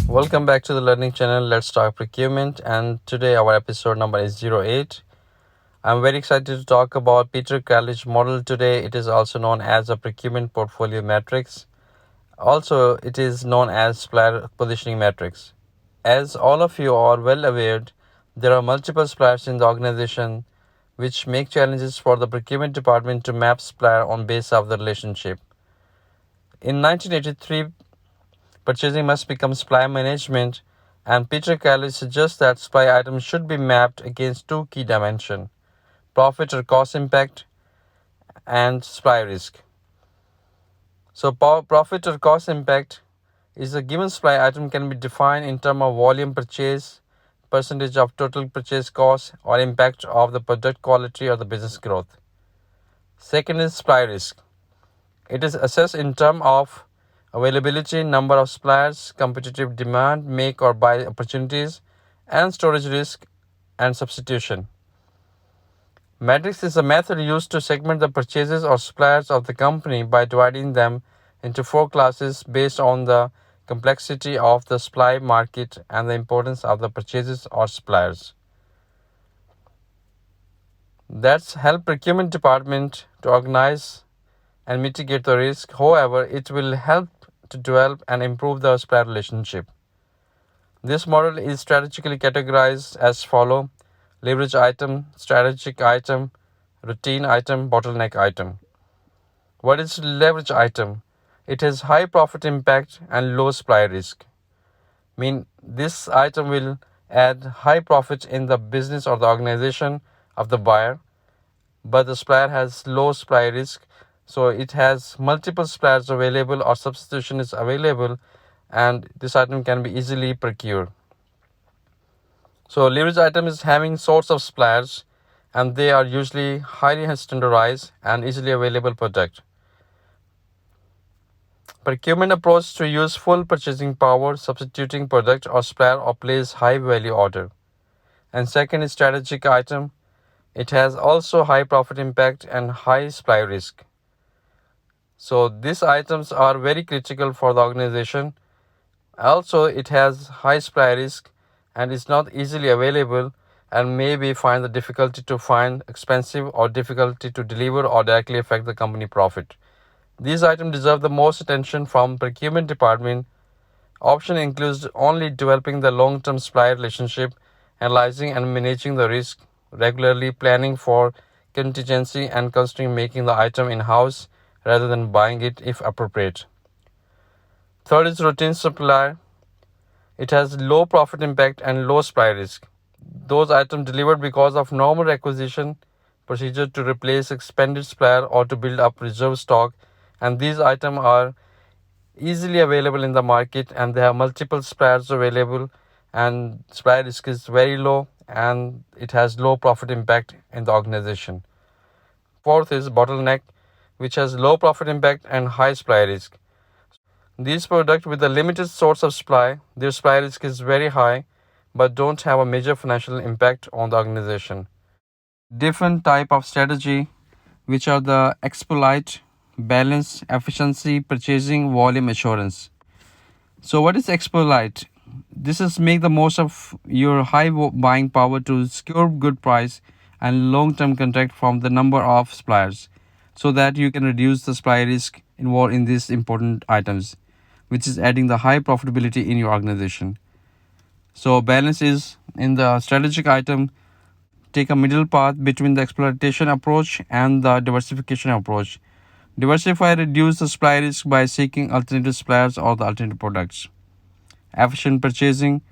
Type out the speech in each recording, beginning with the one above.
Welcome back to the learning channel. Let's talk procurement, and today our episode number is 08. I'm very excited to talk about Peter Kraljic model today. It is also known as a procurement portfolio matrix. Also, it is known as supplier positioning matrix. As all of you are well aware, there are multiple suppliers in the organization, which make challenges for the procurement department to map supplier on base of the relationship. In 1983, purchasing must become supply management, and Peter Kraljic suggests that supply items should be mapped against two key dimensions: profit or cost impact and supply risk. So, profit or cost impact is a given supply item can be defined in terms of volume purchase, percentage of total purchase cost, or impact of the product quality or the business growth. Second is supply risk. It is assessed in terms of availability, number of suppliers, competitive demand, make or buy opportunities, and storage risk and substitution. Matrix is a method used to segment the purchases or suppliers of the company by dividing them into four classes based on the complexity of the supply market and the importance of the purchases or suppliers. That's help procurement department to organize and mitigate the risk. However, it will help to develop and improve the supplier relationship. This model is strategically categorized as follow: leverage item, strategic item, routine item, bottleneck item. What is leverage item? It has high profit impact and low supply risk. This item will add high profit in the business or the organization of the buyer, but the supplier has low supply risk, so it has multiple suppliers available or substitution is available, and this item can be easily procured. So leverage item is having source of suppliers, and they are usually highly standardized and easily available product. Procurement approach to use full purchasing power, substituting product or supplier or place high value order. And second is strategic item. It has also high profit impact and high supply risk. So these items are very critical for the organization. Also, it has high supply risk and is not easily available and maybe find the difficulty to find expensive or difficulty to deliver or directly affect the company profit. These items deserve the most attention from procurement department. Option includes only developing the long-term supply relationship, analyzing and managing the risk, regularly planning for contingency, and considering making the item in-house rather than buying it if appropriate. Third is routine supplier. It has low profit impact and low supply risk. Those items delivered because of normal acquisition procedure to replace expended supplier or to build up reserve stock, and these items are easily available in the market and they have multiple suppliers available, and supply risk is very low and it has low profit impact in the organization. Fourth is bottleneck, which has low profit impact and high supply risk. These products with a limited source of supply, their supply risk is very high but don't have a major financial impact on the organization. Different type of strategy, which are the exploit, balance, efficiency, purchasing, volume assurance. So what is exploit? This is make the most of your high buying power to secure good price and long-term contract from the number of suppliers, so that you can reduce the supply risk involved in these important items, which is adding the high profitability in your organization. So balance is in the strategic item, take a middle path between the exploitation approach and the diversification approach. Diversify, reduce the supply risk by seeking alternative suppliers or the alternative products. Efficient purchasing.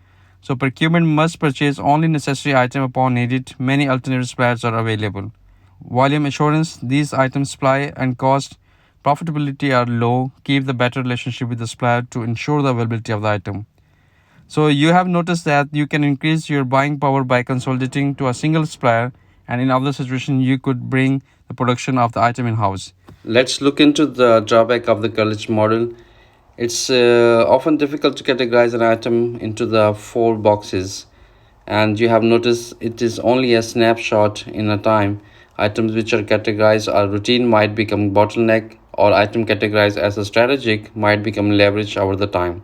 So procurement must purchase only necessary item upon needed. Many alternative suppliers are available. Volume assurance. These items supply and cost profitability are low. Keep the better relationship with the supplier to ensure the availability of the item. So you have noticed that you can increase your buying power by consolidating to a single supplier, and in other situations you could bring the production of the item in-house. Let's look into the drawback of the Kraljic model. It's often difficult to categorize an item into the four boxes, and you have noticed it is only a snapshot in a time. Items which are categorized as routine might become bottleneck, or item categorized as a strategic might become leverage over the time.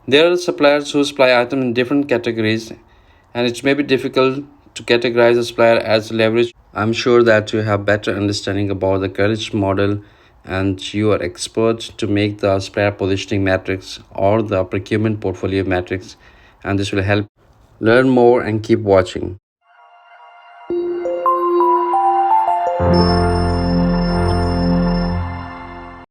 There are suppliers who supply items in different categories, and it may be difficult to categorize a supplier as leverage. I'm sure that you have better understanding about the Kraljic model, and you are expert to make the supplier positioning matrix or the procurement portfolio matrix, and this will help learn more and keep watching.